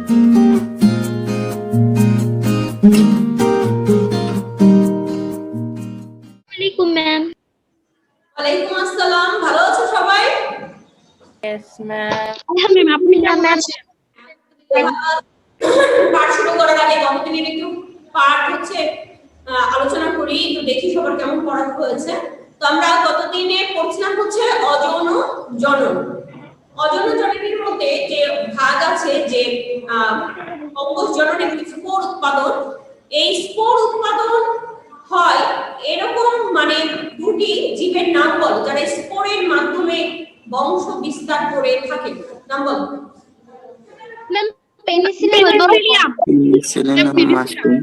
আলাইকুম ম্যাম। ওয়ালাইকুম আসসালাম। ভালো আছো সবাই? Yes ma'am. হ্যাঁ ম্যাম, আপনি কেমন আছেন? পাঠ শুরু করার আগে গতদিনের একটু পাঠ হচ্ছে আলোচনা করি, একটু দেখি সবার কেমন পড়া হয়েছে। তো আমরা গতদিনে পড়ছিলাম হচ্ছে অযৌন জনন। অযৌন জননের মধ্যে যে ভাগ আছে, যে অঙ্গজ জনন এবং স্পোর উৎপাদন, এই স্পোর উৎপাদন হয় এরকম মানে দুটি জীবের নাম বলো যারা স্পোরের মাধ্যমে বংশ বিস্তার করে থাকে। নাম বলো। Ma'am penicillium. মাশরুম।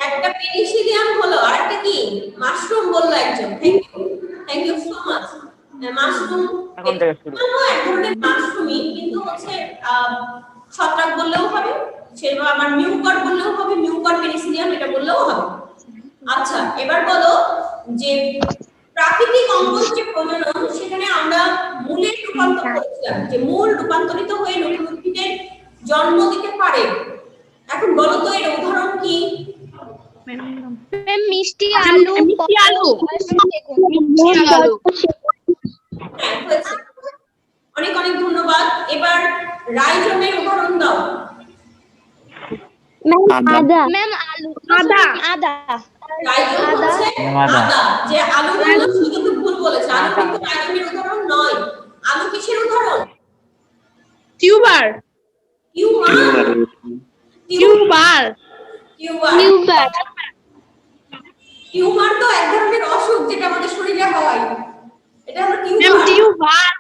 একটা পেনিসিলিয়াম হলো, আরেকটা কি মাশরুম বললো একজন। Thank you so much. Mushroom এখন থেকে শুরু। এক ধরনের মাশরুমই, কিন্তু হচ্ছে ছত্রাক বললেও হবে, সেটা আবার মিউকর বললেও হবে, মিউকর পেনিসিলিয়াম এটা বললেও হবে। আচ্ছা, এবার বলো যে প্রাকৃতিক অঙ্গজ যে প্রজনন, সেখানে আমরা মূলের রূপান্তর করেছিলাম, যে মূল রূপান্তরিত হয়ে নতুন উদ্ভিদের জন্ম দিতে পারে। এখন বলো তো এর উদাহরণ কি? ম্যাম মিষ্টি আলু। মিষ্টি আলু। হ্যাঁ, হয়েছে। অনেক অনেক ধন্যবাদ। এবার রাইজোমের উদাহরণ দাও। আদা। ম্যাম আলু। আদা। রাইজোম হচ্ছে আদা। যে আলু বললো সে কিন্তু ভুল বলেছে, আলু কিন্তু রাইজোমের উদাহরণ নয়। আলু কিসের উদাহরণ? টিউবার। টিউমার তো এক ধরনের অসুখ যেটা আমাদের শরীরে হয়, এটা হলো টিউমার।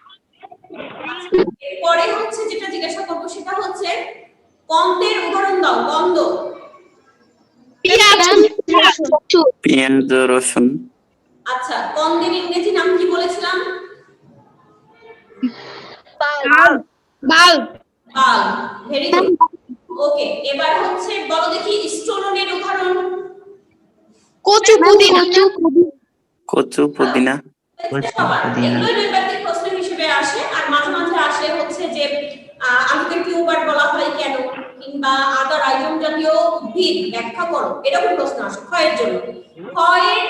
পরে হচ্ছে যেটা জিজ্ঞাসা করবো সেটা হচ্ছে কন্দের উদাহরণ দাও। কন্দ। পেঁয়াজ, রসুন। আচ্ছা, কন্দের ইংরেজি নাম কি বলেছিলাম? বাল্ব। Very good. ওকে, এবার হচ্ছে বলো দেখি স্টোরনের উদাহরণ। কচু পুদিনা। এগুলো নৈর্ব্যক্তিক প্রশ্ন হিসেবে আসে, আর মাঝে মাঝে আসে হচ্ছে যে আলুকে টিউবার বলা হয় কেন, কিংবা আদা রাইজোম জাতীয় উদ্ভিদ ব্যাখ্যা করো, এরকম প্রশ্ন আসে ক্ষয়ের জন্য। ক্ষয়ের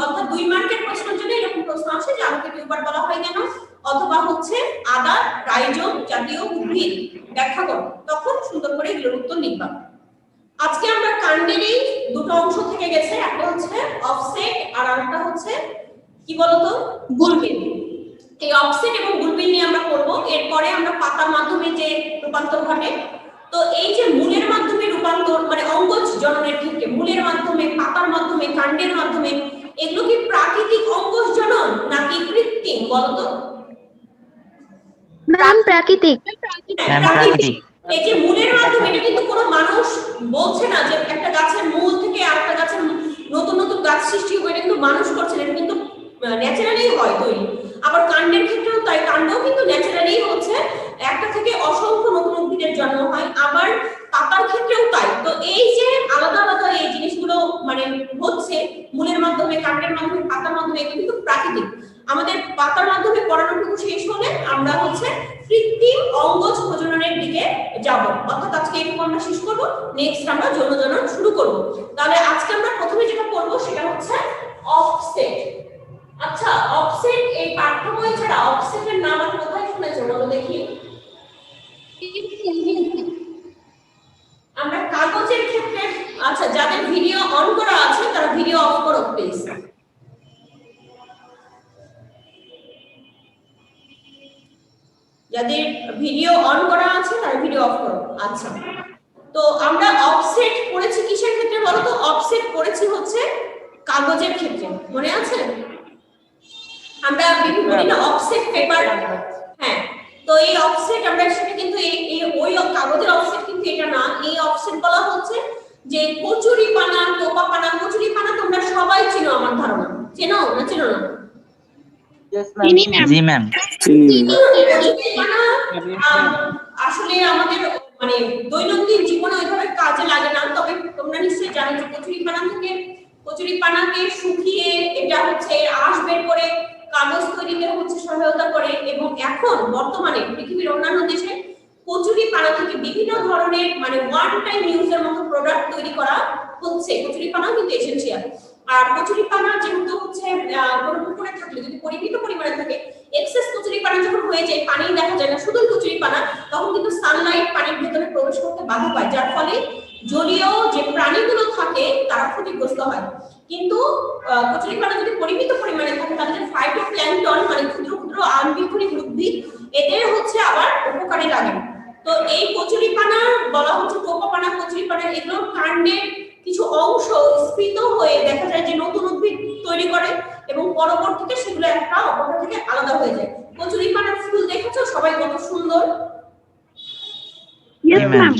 অর্থাৎ 2 মার্কের প্রশ্নের জন্য এরকম প্রশ্ন আসে যে আলুকে টিউবার বলা হয় কেন, অথবা হচ্ছে আদা রাইজোম জাতীয় উদ্ভিদ ব্যাখ্যা করো, তখন সুন্দর করে এগুলোর উত্তর লিখবা। আজকে আমরা কাণ্ডেরই দুটো অংশ থেকে গেছে, একটা হচ্ছে অফসেট আর আরেকটা হচ্ছে কি বলতো বুলবিন। এই অফসেট এবং বুলবিন নিয়ে আমরা পড়ব। এরপরে আমরা পাতার মাধ্যমে যে রূপান্তর ঘটে, তো এই যে মূলের মাধ্যমে রূপান্তর মানে অঙ্গজ জননের ক্ষেত্রে মূলের মাধ্যমে, পাতার মাধ্যমে, কাণ্ডের মাধ্যমে, এগুলো কি প্রাকৃতিক অঙ্গজ জনন নাকি কৃত্রিম বলতো? ম্যাম প্রাকৃতিক। এই যে মূলের মাধ্যমে, এটা কিন্তু কোনো মানুষ বলছে না যে একটা গাছের মূল থেকে আরেকটা গাছের নতুন নতুন গাছ সৃষ্টি হবে, এটা কিন্তু মানুষ করছে না, এটা কিন্তু ন্যাচারালি হয় তৈরি। আবার কাণ্ডের ক্ষেত্রেও তাই, কাণ্ডও কিন্তু ন্যাচারালি হচ্ছে, একটা থেকে অসংখ্য নতুন উদ্ভিদের জন্ম হয়। আবার পাতার ক্ষেত্রেও তাই। তো এই যে আলাদা আলাদা এই জিনিসগুলো মানে হচ্ছে মূলের মাধ্যমে, কাণ্ডের মাধ্যমে, পাতার মাধ্যমে, এগুলো কিন্তু প্রাকৃতিক। আমাদের পাতার মাধ্যমে পড়ানোটুকু শেষ হলে আমরা হচ্ছে কৃত্রিম অঙ্গজ প্রজননের দিকে যাব। অর্থাৎ আজকে এটুকু আমরা শেষ করব, নেক্সট আমরা যৌন জনন শুরু করব। তাহলে আজকে আমরা প্রথমে যেটা করব সেটা হচ্ছে অফসেট। আচ্ছা, অফসেট এই পাঠ্য বই ছাড়া অফসেটের নাম আর কোথায় শুনেছো বলো দেখি? আমরা কাগজের ক্ষেত্রে। আচ্ছা, যাদের ভিডিও অন করা আছে তারা ভিডিও অফ করো প্লিজ। যাদের ভিডিও অন করা আছে তারা ভিডিও অফ করো। আচ্ছা, তো আমরা অফসেট পড়েছি কিসের ক্ষেত্রে বলো তো? অফসেট পড়েছি হচ্ছে কাগজের ক্ষেত্রে, মনে আছে? আমরা বিভিন্ন অফসেট পেপার, হ্যাঁ, তো এই অফসেট আমরা সেটা কিন্তু এই ওই কাগজের অফসেট কিন্তু এটা না। এই অফসেট বলা হচ্ছে যে কচুরি পানা, টোপা পানা। কচুরি পানা তোমরা সবাই চিনো আমার ধারণা, চেনো না চেনো না? জি ম্যাম। আসলে আমাদের মানে দৈনন্দিন জীবনে ওইভাবে কাজে লাগে না, তবে তোমরা নিশ্চয়ই জানো যে কচুরি পানাকে শুকিয়ে এটা হচ্ছে আঁশ বের করে কাগজ তৈরিতে হচ্ছে সহায়তা করে। এবং এখন বর্তমানে পৃথিবীর অন্যান্য দেশে কচুরি পানা থেকে বিভিন্ন ধরনের মানে ওয়ান টাইম ইউজের মতো প্রোডাক্ট তৈরি করা হচ্ছে। কচুরি পানা কিন্তু এসেনশিয়াল। আর কচুরি পানা যেহেতু হচ্ছে কোনো পুকুরে থাকলে যদি পরিমিত পরিমাণে থাকে, এক্সেস কচুরি পানা যখন হয়ে যায় পানি দেখা যায় না, শুধু কচুরি পানা, তখন কিন্তু সানলাইট পানির ভেতরে প্রবেশ করতে বাধা পায়, যার ফলে জলীয় যে প্রাণীগুলো থাকে তারা ক্ষতিগ্রস্ত হয়। কিন্তু কচুরি পানা যদি পরিমিত পরিমাণে থাকে তাহলে যে ফাইটোপ্ল্যাঙ্কটন মানে ক্ষুদ্র ক্ষুদ্র আণবিক উদ্ভিদ এদের হচ্ছে আবার উপকারী লাগে। তো এই কচুরি পানা বলা হচ্ছে টোপা পানা, কচুরি পানা, এগুলো কাণ্ডের কিছু অংশ স্ফীত হয়ে দেখা যায় যে নতুন উদ্ভিদ তৈরি করে এবং পরবর্তীতে সেগুলো একটা অপর থেকে আলাদা হয়ে যায়। কচুরি পানার ফুল দেখেছো সবাই কত সুন্দর?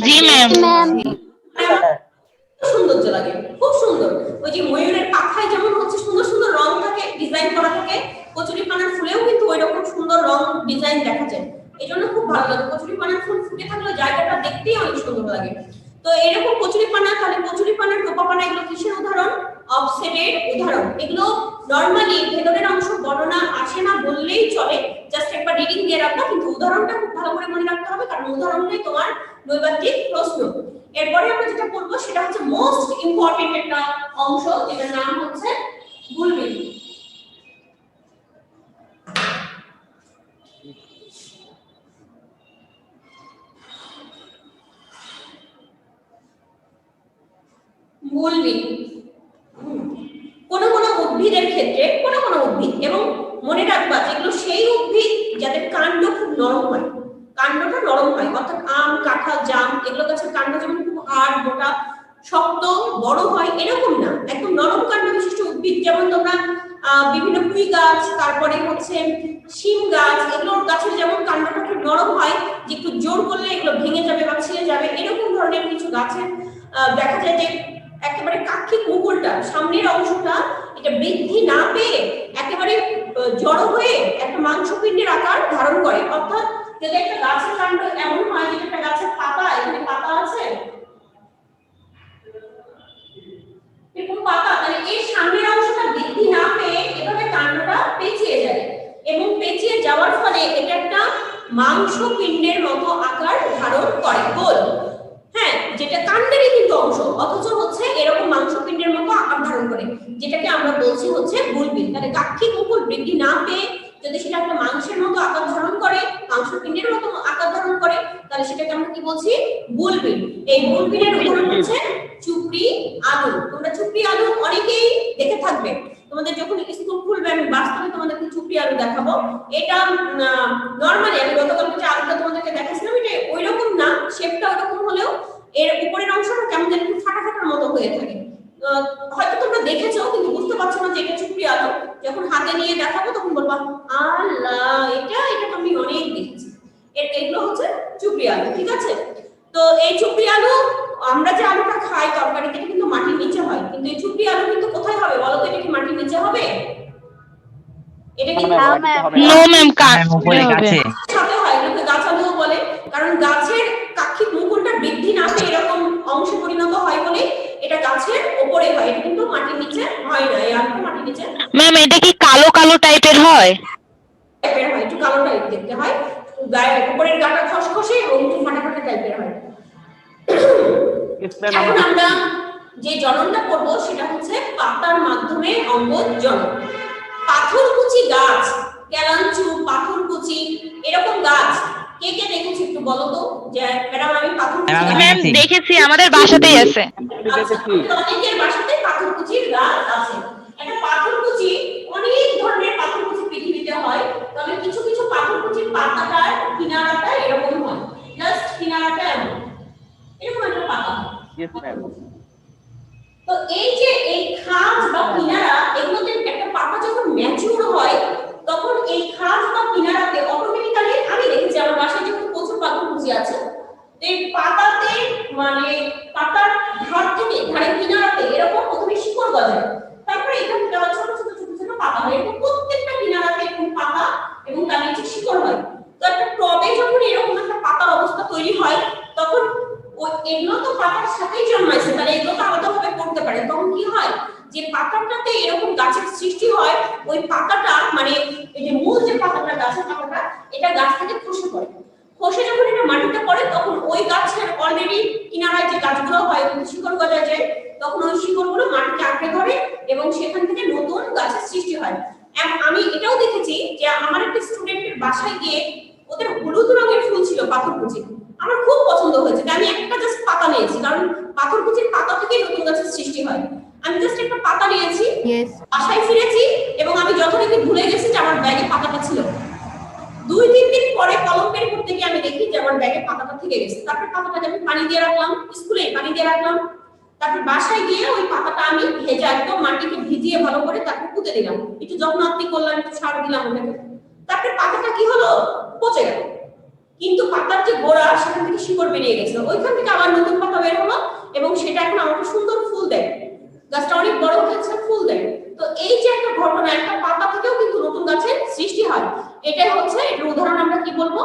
জি ম্যাম। সৌন্দর্য লাগে, খুব সুন্দর। ওই যে ময়ূরের পাখায় যেমন হচ্ছে সুন্দর সুন্দর রং থাকে, ডিজাইন করা থাকে, কচুরি পানার ফুলেও কিন্তু ওই রকম সুন্দর রং ডিজাইন দেখা যায়। এই জন্য খুব ভালো লাগে। কচুরি পানার ফুল ফুটে থাকলে জায়গাটা দেখতেই অনেক সুন্দর লাগে। তো এরকম কচুরি পানা, তাহলে কচুরি পানা, টোপা পানা এগুলো কিসের উদাহরণ? অফসেটের উদাহরণ। এগুলো নরমালি ভেতরের অংশ বর্ণনা আসে না বললেই চলে, জাস্ট একবার রিডিং দিয়ে রাখবা, কিন্তু উদাহরণটা খুব ভালো করে মনে রাখতে হবে, কারণ উদাহরণটাই তোমার নৈর্ব্যক্তিক প্রশ্ন। এরপরে আমরা যেটা পড়বো সেটা হচ্ছে মোস্ট ইম্পর্টেন্ট একটা অংশ, যেটার নাম হচ্ছে বুলবিল। বুলবিল কোন কোন উদ্ভিদের ক্ষেত্রে, কোন কোন উদ্ভিদ, এবং মনে রাখবা যেগুলো সেই উদ্ভিদ যাদের কাণ্ড খুব নরম হয়, কাণ্ডটা নরম হয়, অর্থাৎ আম, কাঁঠাল, জাম এগুলো গাছের কাণ্ড যেমন খুব হাড় মোটা শক্ত বড় হয় এরকম না, একদম নরম কাণ্ড বিশিষ্ট উদ্ভিদ, যেমন তোমরা বিভিন্ন পুঁই গাছ, তারপরে হচ্ছে শিম গাছ, এগুলোর গাছের যেমন কাণ্ডটা খুব নরম হয় যে একটু জোর করলে এগুলো ভেঙে যাবে বা ছিঁড়ে যাবে, এরকম ধরনের কিছু গাছের দেখা যায় যে একেবারে কাক্ষিক মুকুলটা সামনের অংশটা এটা বৃদ্ধি না পেয়ে একেবারে জড়ো হয়ে একটা মাংসপিণ্ডের আকার ধারণ করে। অর্থাৎ যদি একটা গাছের কাণ্ড এমন হয় যে একটা গাছের পাতা, এখানে পাতা আছে এরকম পাতা, তাহলে এর সামনের অংশটা বৃদ্ধি না পেয়ে এভাবে কাণ্ডটা পেঁচিয়ে যায়, এবং পেঁচিয়ে যাওয়ার ফলে এটা একটা মাংসপিণ্ডের মতো আকার ধারণ করে, গোল। হ্যাঁ, যেটা কাণ্ডেরই কিন্তু অংশ, অথচ হচ্ছে এরকম মাংসপিণ্ডের মতো আকার ধারণ করে, যেটাকে আমরা বলছি হচ্ছে বুলবিল। তাহলে কাক্ষিক মুকুল বৃদ্ধি না পেয়ে যদি সেটা একটা মাংসের মতো আকার ধারণ করে, মাংসপিণ্ডের মতো আকার ধারণ করে, তাহলে সেটাকে আমরা কি বলছি? বুলবিল। এই বুলবিলের উদাহরণ হচ্ছে চুপড়ি আলু। তোমরা চুপড়ি আলু অনেকেই দেখে থাকবে, তোমাদের যখন স্কুল খুলবে আমি বাস্তবে তোমাদেরকে চুপড়ি আলু দেখাবো। এটা নরমালি আমি গতকালকে যে আলুটা তোমাদেরকে দেখাচ্ছিলাম এটা ওইরকম না, শেপটা ওইরকম হলেও এর উপরের অংশটা কেমন যেন একটু ফাটা ফাটার মতো হয়ে থাকে। হয়তো তোমরা দেখেছো কিন্তু বুঝতে পারছো না যে এটা চুপড়ি আলু। যখন হাতে নিয়ে দেখাবো তখন বলবা আল্লাহ এটা তো আমি অনেক দেখেছি। এগুলো হচ্ছে চুপড়ি আলু, ঠিক আছে? তো এই চুপড়ি আলু আমরা যে আলুটা খাই তরকারিতে কিন্তু মাটির নিচে হয়, কিন্তু এই চুপড়ি আলু কিন্তু কোথায় হবে বলো তো? এটা কি মাটির নিচে হবে? এটা কি নো ম্যাম, উপরে গাছে সাথে হয়, কিন্তু গাছ আলুও বলে, কারণ গাছের কাক্ষিক মুকুলটা বৃদ্ধি না পেয়ে এরকম অংশে পরিণত হয় বলে এটা গাছের উপরে হয়, এটা কিন্তু মাটির নিচে হয় না। এই আলুটা মাটির নিচে। ম্যাম এটা কি কালো কালো টাইপের হয়? টাইপের হয়, একটু কালো টাইপ দেখতে হয়, উপরের গাটা খসখসে এবং একটু ফাটা ফাটা টাইপের হয়। এখন আমরা যে জননটা করব সেটা হচ্ছে পাতার মাধ্যমে অঙ্গজ জনন। পাথরকুচি গাছ, কেলাঞ্চু, পাথরকুচি এরকম গাছ কে কে দেখেছো একটু বলো তো? যে ম্যাডাম আমি পাথরকুচি ম্যাম দেখেছি, আমাদের বাসাতেই আছে। অনেকের বাসাতে পাথরকুচির গাছ আছে। একটা পাথরকুচি, অনেক ধরনের পাথরকুচি পৃথিবীতে হয়, তবে কিছু কিছু পাথরকুচির পাতাটার কিনারাটা এরকম হয়, জাস্ট কিনারাটা এরকম একটা পাতা। তো এই যে এই খাঁজ বা কিনারা, এগুলোতে একটা পাতা যখন ম্যাচিউর হয় তখন এই খাঁজ বা কিনারাতে অটোমেটিক্যালি, আমি দেখেছি আমার বাসায় যখন প্রচুর পাথরকুচি আছে, এই পাতাতে মানে পাতার ধার থেকে ধারের কিনারাতে এরকম প্রথমে শিকড় গজায়, তারপরে এখানে ছোট ছোট ছোট ছোট পাতা হয়, এবং প্রত্যেকটা কিনারাতে এরকম পাতা এবং তার নিচে শিকড় হয়। তো একটা টবে যখন এরকম একটা পাতার অবস্থা তৈরি হয় তখন এগুলো তো পাতার সাথেই জন্মাইছে, তাহলে এগুলো তো আলাদাভাবে করতে পারে, তখন কি হয় যে পাতাটাতে এরকম গাছের সৃষ্টি হয়, ওই পাতাটা মানে এই যে মূল যে পাতাটা গাছের পাতাটা এটা গাছ থেকে খসে পড়ে, খসে যখন এটা মাটিতে পড়ে তখন ওই গাছের অলরেডি কিনারায় যে গাছগুলো হয় শিকড় গজায় যায়, তখন ওই শিকড়গুলো মাটিতে আঁকড়ে ধরে এবং সেখান থেকে নতুন গাছের সৃষ্টি হয়। আমি এটাও দেখেছি যে আমার একটা স্টুডেন্টের বাসায় গিয়ে ওদের হলুদ রঙের ফুল ছিল পাথরকুচি, আমার খুব পছন্দ হয়েছে। আমি একটা জাস্ট পাতা নিয়েছি, কারণ পাথরকুচির পাতা থেকে নতুন গাছের সৃষ্টি হয়। আমি জাস্ট একটা পাতা নিয়েছি, বাসায় ফিরেছি এবং আমি যথারীতি ভুলে গেছি যে আমার ব্যাগে পাতাটা ছিল। 2-3 দিন পরে কলম বের করতে গিয়ে আমি দেখি যে আমার ব্যাগে পাতাটা থেকে গেছে। তারপর পাতাটাকে আমি পানি দিয়ে রাখলাম, স্কুলে পানি দিয়ে রাখলাম। তারপর বাসায় গিয়ে ওই পাতাটা আমি ভেজা একদম মাটিতে ভিজিয়ে ভালো করে তারপর পুঁতে দিলাম, একটু যত্ন আত্তি করলাম, একটু সার দিলাম ওটাকে। তারপর পাতাটা কি হলো, পচে গেল, কিন্তু পাতার যে গোড়া সেখান থেকে শিকড় বেরিয়ে গেছিল, ওইখান থেকে আবার নতুন পাতা বের হলো এবং সেটা এখন আমাকে সুন্দর ফুল দেয়, গাছটা অনেক বড় হয়েছে, ফুল দেয়। তো এই যে একটা ঘটনা, একটা পাতা থেকেও কিন্তু নতুন গাছের সৃষ্টি হয়। এটাই হচ্ছে এর উদাহরণ আমরা কি বলবো,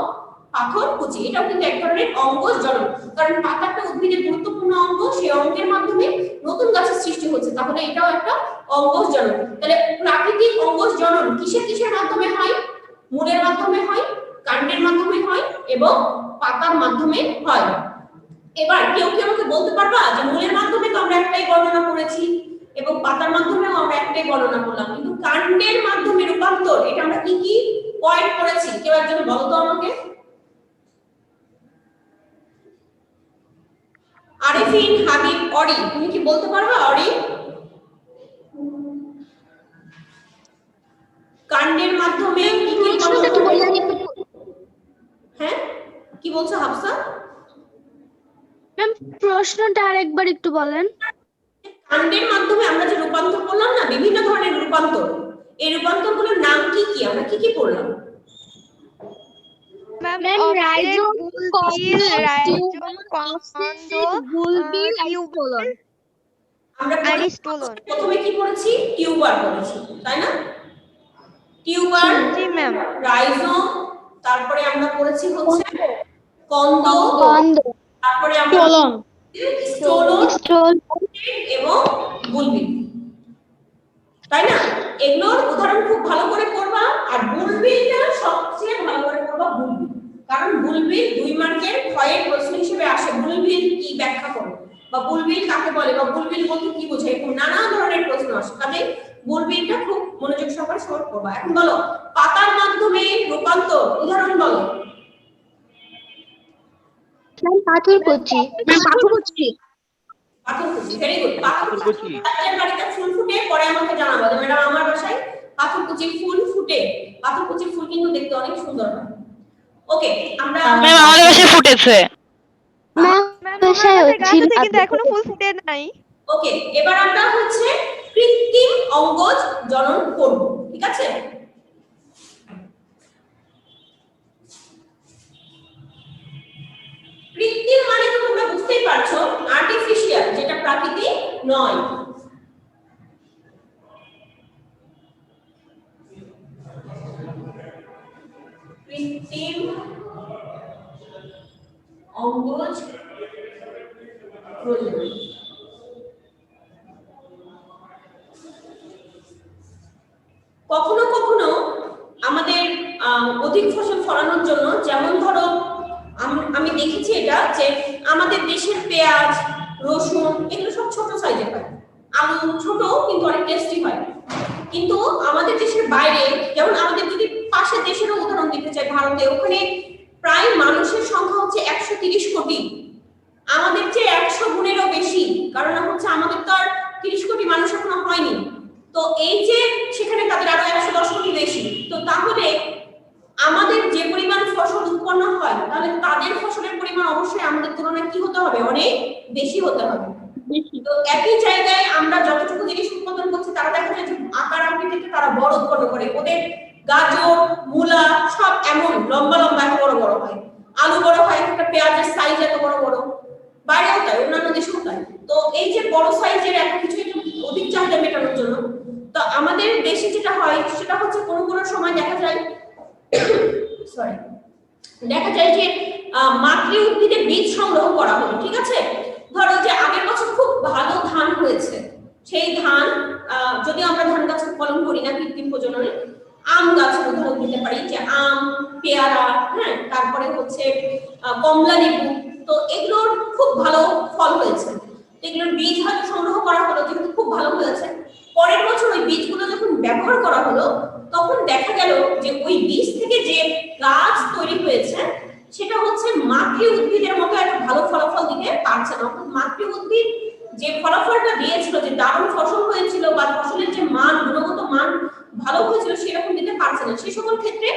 পাথরকুচি। এটাও কিন্তু এক ধরনের অঙ্গজ জনন, কারণ পাতা একটা উদ্ভিদের গুরুত্বপূর্ণ অঙ্গ, সেই অঙ্গের মাধ্যমে নতুন গাছের সৃষ্টি হচ্ছে, তাহলে এটাও একটা অঙ্গজ জনন। তাহলে প্রাকৃতিক অঙ্গজ জনন কিসের কিসের মাধ্যমে হয়? মূলের মাধ্যমে হয়, কাণ্ডের মাধ্যমে হয় এবং পাতার মাধ্যমে হয়। এবার কেউ কি আমাকে বলতে পারবা যে মূলের মাধ্যমে তো আমরা একটাই বর্ণনা করেছি এবং পাতার মাধ্যমেও আমরা একটাই বর্ণনা করলাম, কিন্তু কাণ্ডের মাধ্যমে রূপান্তর এটা আমরা কি কি পয়েন্ট করেছি? কেউ একজন বলো তো আমাকে। আরিফিন, হাবিব, অরি, তুমি কি বলতে পারবা? অরি, কাণ্ডের মাধ্যমে কি কি হ্যাঁ কি বলছো হাফসা? ম্যাম প্রশ্নটা আরেকবার একটু বলেন। কাণ্ডের মাধ্যমে আমরা যে রূপান্তর করলাম না, বিভিন্ন ধরনের রূপান্তর, এই রূপান্তরগুলোর নাম কি কি, আমরা কি কি পড়লাম? ম্যাম রাইজোম, কন্ড, বুলবিল, আইসোলন। আমরা প্রথমে কি পড়েছি? টিউবার পড়েছি, তাই না? টিউবার, জি ম্যাম। রাইজোম, তারপরে আমরা পড়েছি হচ্ছে কন্দ, তারপরে আমরা স্টোলন এবং বুলবিল, তাই না? এগুলোর উদাহরণ খুব ভালো করে পড়বা। আর বুলবিলটা সবচেয়ে ভালো করে পড়বা, বুলবিল, কারণ বুলবিল 2 মার্কের ক্ষয়ের প্রশ্ন হিসেবে আসে। বুলবিল কি ব্যাখ্যা করো, বা বুলবিল কাকে বলে, বা বুলবিল বলতে কি বোঝায়, এরকম নানা ধরনের প্রশ্ন আসে। কাজে বুলবিলটা খুব মনোযোগ সহকারে সলভ করবা। এখন বলো পাতার মাধ্যমে রূপান্তর, উদাহরণ বলো। পাথরকুচি। ম্যাম পাথরকুচি। পাথরকুচি, ভেরি গুড। পাথরকুচি আপনাদের বাড়িতে ফুল ফুটে, পরে আমাকে জানাবো যে ম্যাডাম আমার বাসায় পাথরকুচি ফুল ফুটে। পাথরকুচি ফুল কিন্তু দেখতে অনেক সুন্দর হয়। ওকে, আমরা ম্যাম আমাদের বাসায় ফুটেছে। ম্যাম বাসায় ছিল কিন্তু এখনো ফুল ফুটে নাই। ওকে, এবার আমরা হচ্ছে কৃত্রিম অঙ্গজ জনন করব, ঠিক আছে? কৃত্রিম মানে তো তোমরা বুঝতেই পারছো, আর্টিফিশিয়াল, যেটা প্রাকৃতিক নয়। কৃত্রিম অঙ্গজ প্রজনন। কখনো কখনো আমাদের অধিক ফসল ফলানোর জন্য, যেমন ধরো আমি দেখেছি এটা যে আমাদের দেশের পেঁয়াজ, রসুন এগুলো সব ছোট সাইজের হয়, আলু ছোট কিন্তু অনেক টেস্টি হয়। কিন্তু আমাদের দেশের বাইরে, যেমন আমাদের যদি পাশের দেশেরও উদাহরণ দিতে চাই, ভারতে, ওখানে প্রায় মানুষের সংখ্যা হচ্ছে 130 কোটি, আমাদের চেয়ে 100 গুণেরও বেশি, কারণ হচ্ছে আমাদের তো আর 30 কোটি মানুষ এখনো হয়নি। তো এই যে সেখানে তাদের আরো 110 কোটি বেশি, তো তাহলে আমাদের যে পরিমাণ ফসল উৎপন্ন হয়, তাহলে তাদের ফসলের পরিমাণ অবশ্যই আমাদের তুলনায় কি হতে হবে, অনেক বেশি হতে হবে। তো একই জায়গায় আমরা যতটুকু জিনিস উৎপাদন করছি, তারা দেখা যায় যে আকার আকৃতিতে তারা বড় উৎপন্ন করে। ওদের গাজর, মূলা সব এমন লম্বা লম্বা এত বড় বড় হয়, আলু বড় হয়, একটা পেঁয়াজের সাইজ এত বড় বড়, বাইরেও তাই, অন্যান্য দেশেও তাই। তো এই যে বড় সাইজের এত কিছু অধিক চাহিদা মেটানোর জন্য, তো আমাদের দেশে যেটা হয় সেটা হচ্ছে কোনো কোনো সময় দেখা যায় যে মাতৃ উদ্ভিদের বীজ সংগ্রহ করা হলো, ঠিক আছে? ধরো যে আগের বছর খুব ভালো ধান হয়েছে, সেই ধান যদি আমরা ধান গাছের ফলন করি না কৃত্রিম প্রজননে, আম গাছের উদাহরণ দিতে পারি, যে আম, পেয়ারা, হ্যাঁ, তারপরে হচ্ছে কমলা লেবু। তো এগুলোর খুব ভালো ফল হয়েছে, এগুলোর বীজ হয়তো সংগ্রহ করা হলো, যেহেতু খুব ভালো হয়েছে, পরের বছর ওই বীজগুলো যখন ব্যবহার করা হলো তখন দেখা গেল যে ওই বীজ থেকে যে গাছ তৈরি হয়েছে সেটা হচ্ছে মাতৃ উদ্ভিদের মতো একটা ভালো ফলাফল দিতে পারছে না। মাতৃ উদ্ভিদ যে ফলাফলটা দিয়েছিল, যে দারুণ ফসল হয়েছিল বা ফসলের যে মান, গুণগত মান ভালো হয়েছিল, সেরকম দিতে পারছে না। সেই সকল ক্ষেত্রে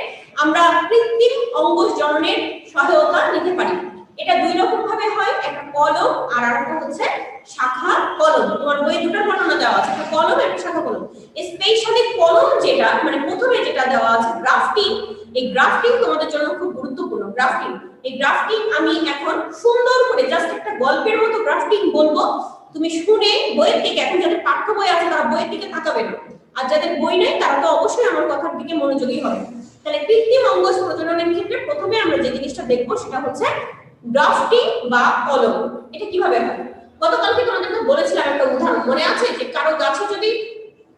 আমরা কৃত্রিম অঙ্কুশ জননের সহায়তা নিতে পারি। এটা দুই রকম ভাবে হয়, একটা কলম আর একটা হচ্ছে শাখা কলম। তোমার বই দুটোর বর্ণনা দেওয়া আছে, একটা কলম একটা শাখা কলম। স্পেশালি কলম যেটা, মানে প্রথমে যেটা দেওয়া আছে গ্রাফটিং, এই গ্রাফটিং তোমাদের জন্য খুব গুরুত্বপূর্ণ। গ্রাফটিং, এই গ্রাফটিং আমি এখন সুন্দর করে জাস্ট একটা গল্পের মতো গ্রাফটিং বলবো, তুমি শুনে বইয়ের দিকে, এখন যাদের পাঠ্য বই আছে তারা বইয়ের দিকে তাকাবে না, আর যাদের বই নেই তারা তো অবশ্যই আমার কথার দিকে মনোযোগী হবে। তাহলে কৃত্রিম অঙ্কুশ প্রজননের ক্ষেত্রে প্রথমে আমরা যে জিনিসটা দেখবো সেটা হচ্ছে গ্রাফটিং বা কলম। এটা কিভাবে হয়? গতকালকে তোমাদেরকে বলেছিলাম একটা উদাহরণ, মনে আছে? যে কারো গাছে যদি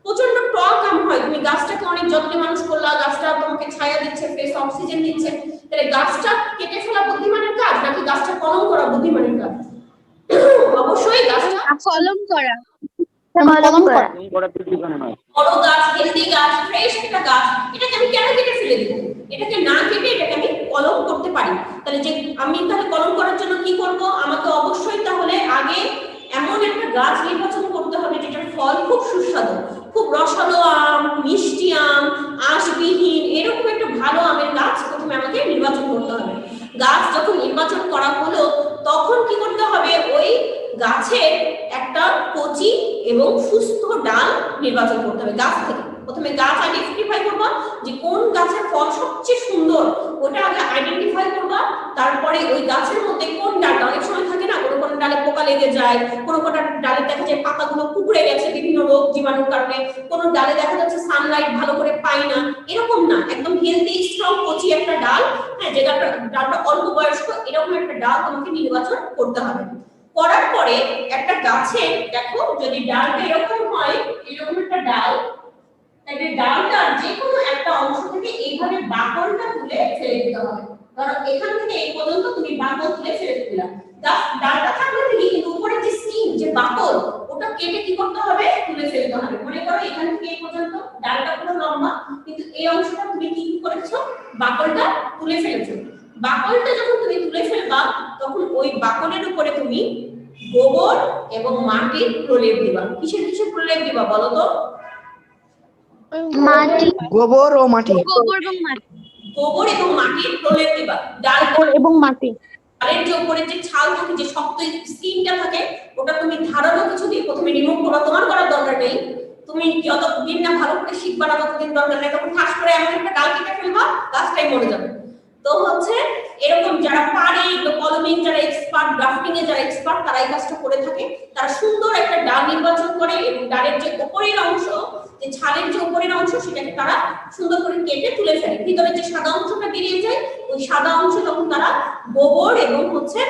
প্রচন্ড টক আম হয়, তুমি গাছটাকে অনেক যত্নে মানুষ করলা, গাছটা তোমাকে ছায়া দিচ্ছে, ফ্রেশ অক্সিজেন দিচ্ছে, তাহলে গাছটা কেটে ফেলা বুদ্ধিমানের কাজ নাকি গাছটা কলম করা বুদ্ধিমানের কাজ? অবশ্যই গাছটা কলম করা। বড় গাছ, হেলদি গাছ, ফ্রেশ একটা গাছ, এটাকে আমি কেন কেটে ফেলে দিব? এটাকে না কেটে এটাকে আমি কলম করতে পারি। তাহলে যে আমি তাহলে কলম করার জন্য কি করব? আমাকে অবশ্যই তাহলে আগে এমন একটা গাছ নির্বাচন করতে হবে যেটার ফল খুব সুস্বাদু, খুব রসালো আম, মিষ্টি আম, আঁশবিহীন, এরকম একটা ভালো আমের গাছ প্রথমে আমাকে নির্বাচন করতে হবে। গাছ যখন নির্বাচন করা হলো তখন কি করতে হবে? ওই গাছের একটা কচি এবং সুস্থ ডাল নির্বাচন করতে হবে গাছ থেকে। প্রথমে গাছ আইডেন্টিফাই করবা যে কোন গাছের ফল সবচেয়ে সুন্দর, ওটা আগে আইডেন্টিফাই করবা। তারপরে ওই গাছের মধ্যে কোন ডালটা, অনেক সময় থাকে না কোনো কোনো ডালে পোকা লেগে যায়, কোনো কোনো ডালে দেখা যায় পাতাগুলো কুকড়ে গেছে বিভিন্ন রোগ জীবাণুর কারণে, কোনো ডালে দেখা যাচ্ছে সানলাইট ভালো করে পায় না, এরকম না, একদম হেলদি স্ট্রং কচি একটা ডাল, হ্যাঁ, যে ডালটা অল্প বয়স্ক, এরকম একটা ডাল তোমাকে নির্বাচন করতে হবে। করার পরে একটা গাছে দেখো যদি ডালটা এরকম হয়, এরকম একটা ডাল, তাহলে ডালটার যে কোনো একটা অংশ থেকে এইভাবে বাকলটা তুলে ফেলে দিতে হবে। ধরো এখান থেকে এই পর্যন্ত তুমি বাকল তুলে ফেলে দিলা, ডালটা থাকলে ঠিকই, কিন্তু উপরে যে স্কিন, যে বাকল, ওটা কেটে কি করতে হবে? তুলে ফেলতে হবে। মনে করো এখান থেকে এই পর্যন্ত ডালটা পুরো লম্বা, কিন্তু এই অংশটা তুমি কি করেছো? বাকলটা তুলে ফেলেছো। বাকলটা যখন তুমি তুলে ফেলবা তখন ওই বাকলের উপরে তুমি গোবর এবং মাটির প্রলেপ দিবা। কিসের কিসের প্রলেপ দিবা বলো তো? মাটি, গোবর ও মাটি। গোবর এবং মাটি। গোবর এবং মাটির প্রলেপ দিবা। ডাল এবং মাটি, ডালের যে উপরে যে ছাল থাকে, যে শক্ত স্কিনটা থাকে, ওটা তুমি ধারালো কিছু দিয়ে প্রথমে রিমুভ করবা। তোমার করার দরকার নেই, তুমি যতদিন না ভালো করে শিখবা না ততদিন দরকার নেই। তখন ঠাস করে এমন একটা ডাল কেটে ফেলবা, গাছটাই মরে যাবে। তো হচ্ছে এরকম যারা পারে, কলমিং যারা এক্সপার্ট, গ্রাফটিং এ যারা এক্সপার্ট, তারা এই কাজটা করে থাকে। তারা সুন্দর একটা ডাল নির্বাচন করে এবং ডালের যে উপরের অংশ, যে ছালের যে উপরের অংশ, সেটাকে তারা সুন্দর করে কেটে তুলে ফেলে। ভিতরে যে সাদা অংশটা বেরিয়ে যায়, ওই সাদা অংশ তখন তারা গোবর এবং হচ্ছে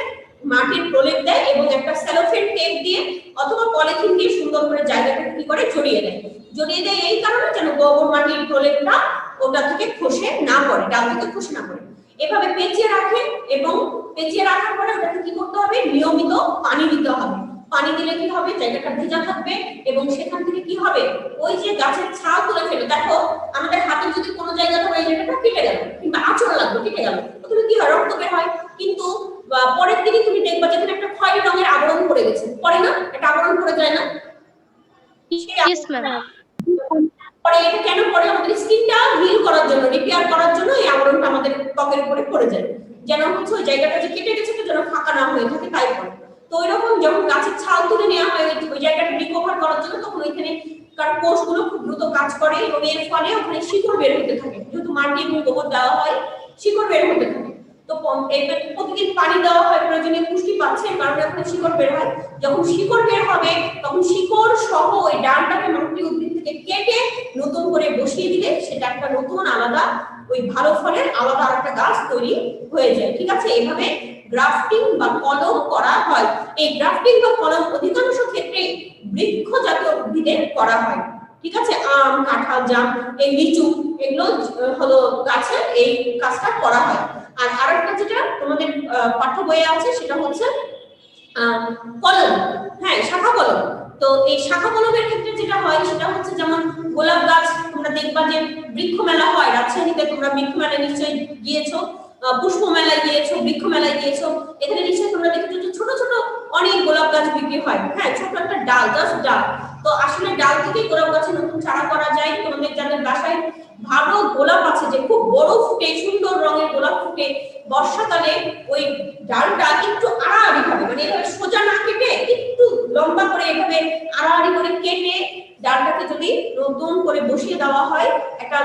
মাটির প্রলেপ দেয় এবং একটা সেলোফেন টেপ দিয়ে অথবা পলিথিন দিয়ে সুন্দর করে জায়গাটা কি করে জড়িয়ে দেয়। জড়িয়ে দেয় এই কারণে যেন গোবর মাটির প্রলেপটা ওটা থেকে খসে না পড়ে, ডাল থেকে খসে না পড়ে। এভাবে পেঁচিয়ে রাখে এবং পেঁচিয়ে রাখার পরে ওটাকে কি করতে হবে? নিয়মিত পানি দিতে হবে। পানি দিলে কি হবে? জায়গাটা ভেজা থাকবে এবং সেখান থেকে কি হবে? ওই যে গাছের ছাল তুলে ফেলে, দেখো আমাদের হাতে যদি কোনো জায়গা ধরে এই জায়গাটা কেটে গেল কিংবা আঁচড় লাগলো, কেটে গেল, তুমি কি হয়? রক্ত বের হয়। কিন্তু পরের দিনই তুমি দেখবা যেখানে একটা খয়েরি রঙের আবরণ পড়ে গেছে, পড়ে না? একটা আবরণ পড়ে যায় না? পরে এটা কেন পড়ে? আমাদের স্কিনটা হিল করার জন্য, রিপেয়ার করার জন্য এই আবরণটা আমাদের ত্বকের উপরে পড়ে যায়, যেন হচ্ছে ওই জায়গাটা যে কেটে গেছে যেন ফাঁকা না হয়ে থাকে, তাই পড়ে। তো এরকম যখন গাছের ছাল তুলে নেওয়া হয় ওই জায়গাটা রিকভার করার জন্য, তখন ওইখানে কার কোষগুলো খুব দ্রুত কাজ করে এবং এর ফলে ওখানে শিকড় বের হতে থাকে। যেহেতু মাটি এবং গোবর দেওয়া হয়, শিকড় বের হতে থাকে। তো প্রতিদিন পানি দেওয়া হয়, প্রয়োজনীয় পুষ্টি পাচ্ছে, কারণে ওখানে শিকড় বের হয়। যখন শিকড় বের হবে তখন শিকড় সহ ওই ডালটাকে মাটি উদ্ভিদ থেকে কেটে নতুন করে বসিয়ে দিলে সেটা একটা নতুন আলাদা, ওই ভালো ফলের আলাদা আরেকটা গাছ তৈরি হয়ে যায়। ঠিক আছে? এইভাবে গ্রাফটিং বা কলম করা হয়। এই গ্রাফটিং বা কলম অধিকাংশ ক্ষেত্রে বৃক্ষ জাতীয় উদ্ভিদের করা হয়। ঠিক আছে, আম, কাঁঠাল, জাম, এই লিচু, এগুলো হলো গাছে এই কাজটা করা হয়। আর আরেকটা যেটা তোমাদের পাঠ্য বইয়ে আছে সেটা হচ্ছে কলম, হ্যাঁ শাখা কলম। তো এই শাখা কলমের ক্ষেত্রে যেটা হয় সেটা হচ্ছে যেমন গোলাপ গাছ তোমরা দেখবা যে বৃক্ষ মেলা হয় রাজশাহীতে, তোমরা বৃক্ষ মেলায় নিশ্চয়ই গিয়েছো, পুষ্প মেলায় গিয়েছো, বৃক্ষ মেলায় গিয়েছো, এখানে নিশ্চয়ই তোমরা দেখেছো যে ছোট ছোট অনেক গোলাপ গাছ বিক্রি হয়, হ্যাঁ ছোট একটা ডাল, জাস্ট ডাল। তো আসলে ডাল থেকে গোলাপ গাছের নতুন চারা করা যায়। তোমাদের যাদের বাসায় ভালো গোলাপ আছে যে খুব বড় ফুটে সুন্দর রঙের গোলাপ ফুটে, বর্ষাকালে ওই ডালটা একটু আড়াআড়ি ভাবে, মানে এভাবে সোজা না কেটে একটু লম্বা করে এভাবে আড়াআড়ি করে কেটে ডালটাকে যদি নতুন করে বসিয়ে দেওয়া হয় একটা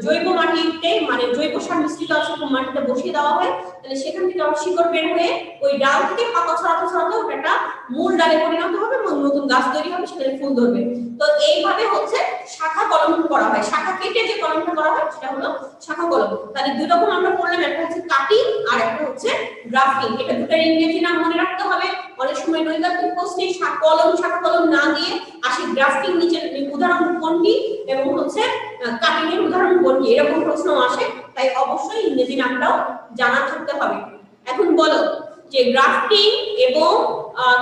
জৈব মাটিতে, মানে জৈব সার মিশ্রিত আছে মাটিতে বসিয়ে দেওয়া হয়, তাহলে সেখান থেকে আবার শিকড় বের হয়ে ওই ডাল থেকে পাতা ছড়াতে ছড়াতে ওটা একটা মূল ডালে পরিণত হবে এবং নতুন গাছ তৈরি হবে, সেখানে ফুল ধরবে। তো এইভাবে হচ্ছে শাখা কলম করা হয়, শাখা কেটে যে কলমটা করা হয় সেটা হলো শাখা কলম। তাহলে দুই রকম আমরা পড়লাম, একটা হচ্ছে কাটিং আর একটা হচ্ছে গ্রাফটিং। এটা দুটোর ইংরেজি নাম মনে রাখতে হবে। অনেক সময় নৈর্ব্যক্তিক প্রশ্নে শাখা কলম না দিয়ে আসে গ্রাফটিং নিচের উদাহরণ কোনটি এবং হচ্ছে কাটিং এর উদাহরণ কোনটি, এরকম প্রশ্ন আসে। তাই অবশ্যই ইংরেজি নামটাও জানা থাকতে হবে। এখন বলো যে গ্রাফটিং এবং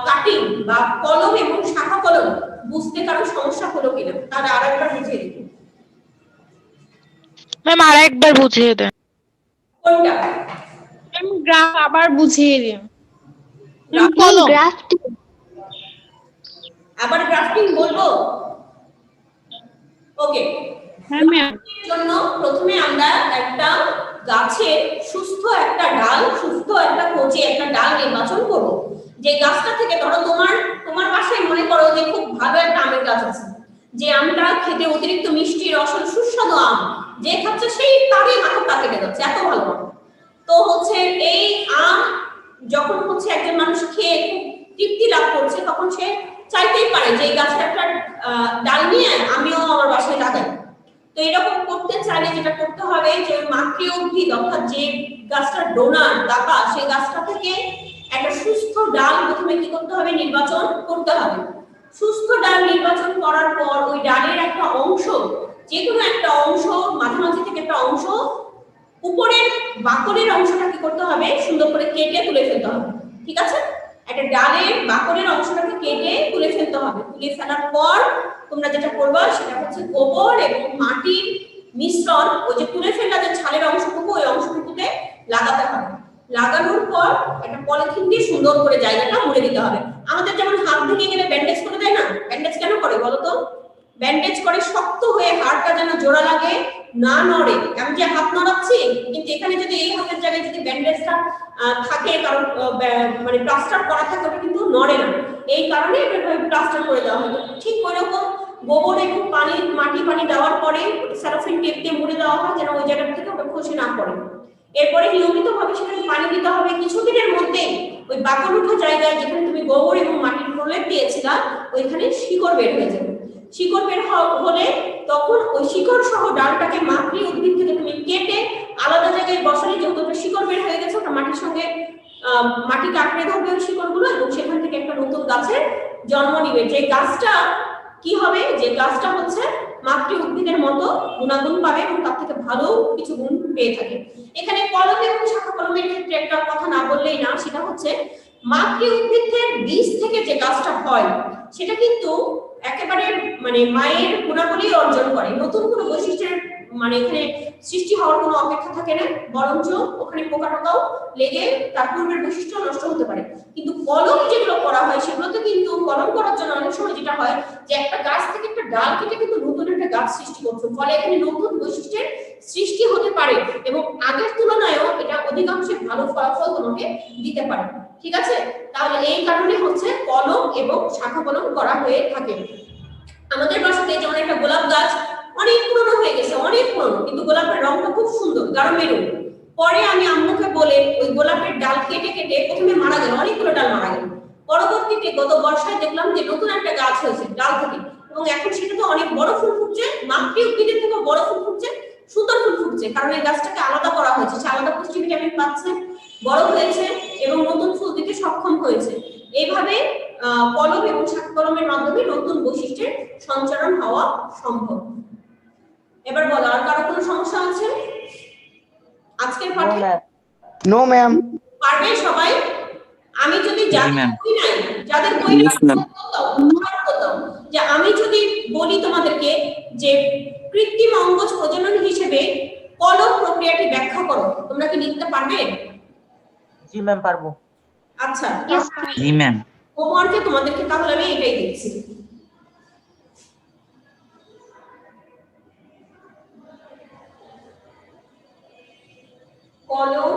কাটিং বা কলম এবং শাখা কলম বুঝতে কারো সমস্যা হলো কিনা, তাহলে আরেকবার বুঝিয়ে দিই। ম্যাম আর একবার বুঝিয়ে দেন। কোনটা? ম্যাম গ্রাফ আবার বুঝিয়ে দিন। কলম। গ্রাফটিং। আবার গ্রাফটিং বলবো? ওকে। হ্যাঁ ম্যাম। জন্য প্রথমে আমরা একটা গাছের সুস্থ একটা ডাল, সুস্থ একটা কচি একটা ডাল নির্বাচন করব। যে গাছটা থেকে ধরো তোমার বাসায় মনে করো যে খুব ভালো একটা আমের গাছ আছে, যে আমটা খেতে অতিরিক্ত মিষ্টি রসালো সুস্বাদু আম, যে খাচ্ছে সেই তারই মাথাটা কেটে যাচ্ছে, এত ভালো। তো হচ্ছে এই আম যখন হচ্ছে একজন মানুষ খেয়ে খুব তৃপ্তি লাভ করছে, তখন সে চাইতেই পারে যে এই গাছের একটা ডাল নিয়ে আমিও আমার বাসায় লাগাই। তো এরকম করতে চাইলে যেটা করতে হবে যে মাতৃ উদ্ভিদ অর্থাৎ যে গাছটার ডোনার দাতা, সেই গাছটা থেকে একটা সুস্থ ডাল প্রথমে কি করতে হবে, নির্বাচন করতে হবে। সুস্থ ডাল নির্বাচন করার পর ওই ডালের একটা অংশ, যে কোনো একটা অংশ মাঝামাঝি থেকে একটা অংশ উপরের বাকলের অংশটা কি করতে হবে, সুন্দর করে কেটে তুলে ফেলতে হবে। ঠিক আছে, একটা ডালের বাকলের অংশটাকে কেটে তুলে ফেলতে হবে। তুলে ফেলার পর তোমরা যেটা করবা সেটা হচ্ছে গোবর এবং মাটির মিশ্রণ ওই যে তুলে ফেলা যে ছালের অংশটুকু, ওই অংশটুকুতে লাগাতে হবে। লাগানোর পর একটা পলিথিন দিয়ে সুন্দর করে জায়গাটা মুড়ে দিতে হবে। আমাদের যেমন হাত ভেঙে গেলে ব্যান্ডেজ করে দেয় না, ব্যান্ডেজ কেন করে বলো তো? ব্যান্ডেজ করে শক্ত হয়ে হাড়টা যেন জোড়া লাগে, না নড়ে। আমি যে হাত নড়াচ্ছি, কিন্তু এখানে যদি এই হাতের জায়গায় যদি ব্যান্ডেজটা থাকে, কারণ মানে প্লাস্টার করা থাকে, ওটা কিন্তু নড়ে না। এই কারণে প্লাস্টার করে দেওয়া হয়। ঠিক ওই রকম গোবর এবং মাটি পানি দেওয়ার পরে স্যালোফেন টেপ দিয়ে মুড়ে দেওয়া হয় যেন ওই জায়গা থেকে ওটা খসে না পড়ে। এরপরে নিয়মিতভাবে সেখানে পানি দিতে হবে। কিছুদিনের মধ্যে ওই বাকল উঠা জায়গায় যেখানে তুমি গোবর এবং মাটির প্রলেপ দিয়েছিলা, ওইখানে শিকড় বের হয়ে যাবে। শিকড় বের হলে তখন ওই শিকড় সহ ডালটাকে মাতৃ উদ্ভিদ থেকে তুমি কেটে আলাদা জায়গায় বসালে, যেহেতু ওটা শিকড় বের হয়ে গেছে, ওটা মাটির সঙ্গে মাটিকে আঁকড়ে ধরবে ওই শিকড়গুলো এবং সেখান থেকে একটা নতুন গাছের জন্ম নিবে। যে গাছটা কি হবে, যে গাছটা হচ্ছে মাতৃ উদ্ভিদের মতো গুণাগুণ পাবে এবং তার থেকে ভালো কিছু গুণ পেয়ে থাকে। এখানে কলম এবং শাখা কলমের ক্ষেত্রে একটা কথা না বললেই না, সেটা হচ্ছে মাতৃ উদ্ভিদের বীজ থেকে যে গাছটা হয় সেটা কিন্তু একেবারে মানে মায়ের গুণাবলী অর্জন করে, নতুন কোনো বৈশিষ্ট্যের মানে এখানে সৃষ্টি হওয়ার কোনো অপেক্ষা থাকে না, বরঞ্চ ওখানে পোকা টোকাও লেগে তার পূর্বের বৈশিষ্ট্য নষ্ট হতে পারে। কিন্তু কলম যেগুলো করা হয় সেগুলোতে কিন্তু কলম করার জন্য অনেক সময় যেটা হয় যে একটা গাছ থেকে একটা ডাল কেটে কিন্তু নতুন একটা গাছ সৃষ্টি করছে, ফলে এখানে নতুন বৈশিষ্ট্যের সৃষ্টি হতে পারে এবং আগের তুলনায়ও এটা অধিকাংশে ভালো ফলাফল তোমাকে দিতে পারে। ঠিক আছে, তাহলে এই কারণে হচ্ছে কলম এবং শাখা কলম করা হয়ে থাকে। আমাদের বাসাতে যেমন একটা গোলাপ গাছ অনেক পুরনো হয়ে গেছে, অনেক পুরনো, কিন্তু গোলাপের রংটা খুব সুন্দর, গাঢ় মেরুন। পরে আমি আম্মুকে বলে ওই গোলাপের ডাল কেটে কেটে প্রথমে মারা গেল, অনেকগুলো ডাল মারা গেল। পরবর্তীতে গত বর্ষায় দেখলাম যে নতুন একটা গাছ হয়েছে ডাল থেকে, এবং এখন সেটা তো অনেক বড় ফুল ফুটছে, মাতৃ উদ্ভিদের থেকে বড় ফুল ফুটছে, সুন্দর ফুল ফুটছে, কারণ এই গাছটাকে আলাদা করা হয়েছে, সে আলাদা পুষ্টি ভিটামিন পাচ্ছে, বড় হয়েছে এবং নতুন ফুল দিতে সক্ষম হয়েছে। এইভাবে কলম এবং শাখা কলমের মাধ্যমে নতুন বৈশিষ্ট্যের সঞ্চারণ হওয়া সম্ভব। এবার বলো, আর কারো কোনো সমস্যা আছে আজকের পাঠে? No ma'am. পারবে সবাই? আমি যদি ma'am. যাদের বই Yes, ma'am. যে আমি যদি বলি তোমাদেরকে যে কৃত্রিম অঙ্গজ প্রজনন হিসেবে কলম প্রক্রিয়াটি ব্যাখ্যা করো, তোমরা কি লিখতে পারবে? জি ম্যাম পারবো। আচ্ছা, জি ম্যাম। হোমওয়ার্কে তোমাদেরকে তাহলে আমি এটাই দিচ্ছি। কলম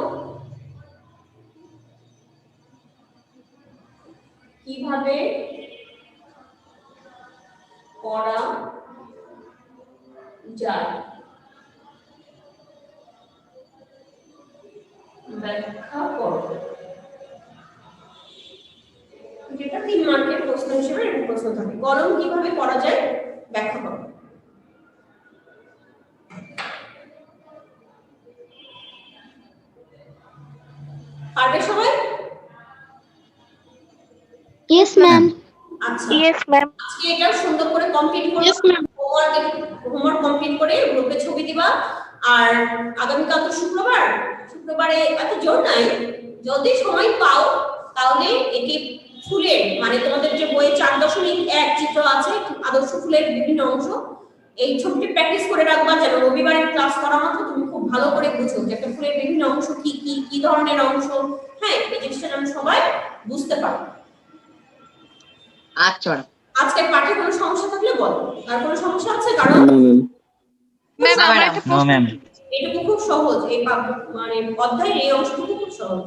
কিভাবে করা যায় ব্যাখ্যা করো। যেটা 3 মার্কের প্রশ্ন হিসেবে এরকম প্রশ্ন থাকে, কলম কিভাবে করা যায় ব্যাখ্যা করো। পারবে সবাই? Yes ma'am. আচ্ছা, ইয়েস ম্যাম। আজকে এটা সুন্দর করে কমপ্লিট করো। Yes, ma'am. হোমওয়ার্ক কমপ্লিট করে গ্রুপে ছবি দিবা। আর আগামীকাল তো শুক্রবারে এত জোর নাই, যদি সময় পাও তাহলে একে ফুলের মানে তোমাদের যে বইয়ে 4.1 চিত্র আছে আদর্শ ফুলের বিভিন্ন অংশ, এই ছবিটি প্র্যাকটিস করে রাখবা যেন রবিবারের ক্লাস করা মাত্র তুমি খুব ভালো করে বুঝো যে একটা ফুলের বিভিন্ন অংশ কি কি কি ধরনের অংশ। হ্যাঁ, এই জিনিসটা যেন সবাই বুঝতে পারো। আচ্ছা আজকের পাঠে কোনো সমস্যা থাকলে বলো। আর কোনো সমস্যা আছে? কারণ ম্যাম আমার একটা নো ম্যাম। এটুকু খুব সহজ, এই মানে অধ্যায়ের এই অংশটুকু খুব সহজ।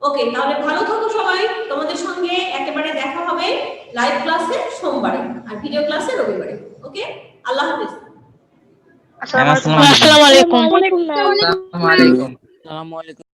ওকে, তাহলে ভালো থাকো সবাই। তোমাদের সঙ্গে একেবারে দেখা হবে লাইভ ক্লাসে সোমবারে আর ভিডিও ক্লাসে রবিবারে। ওকে, আল্লাহ হাফেজ। আসসালামু আলাইকুম। আসসালামু আলাইকুম।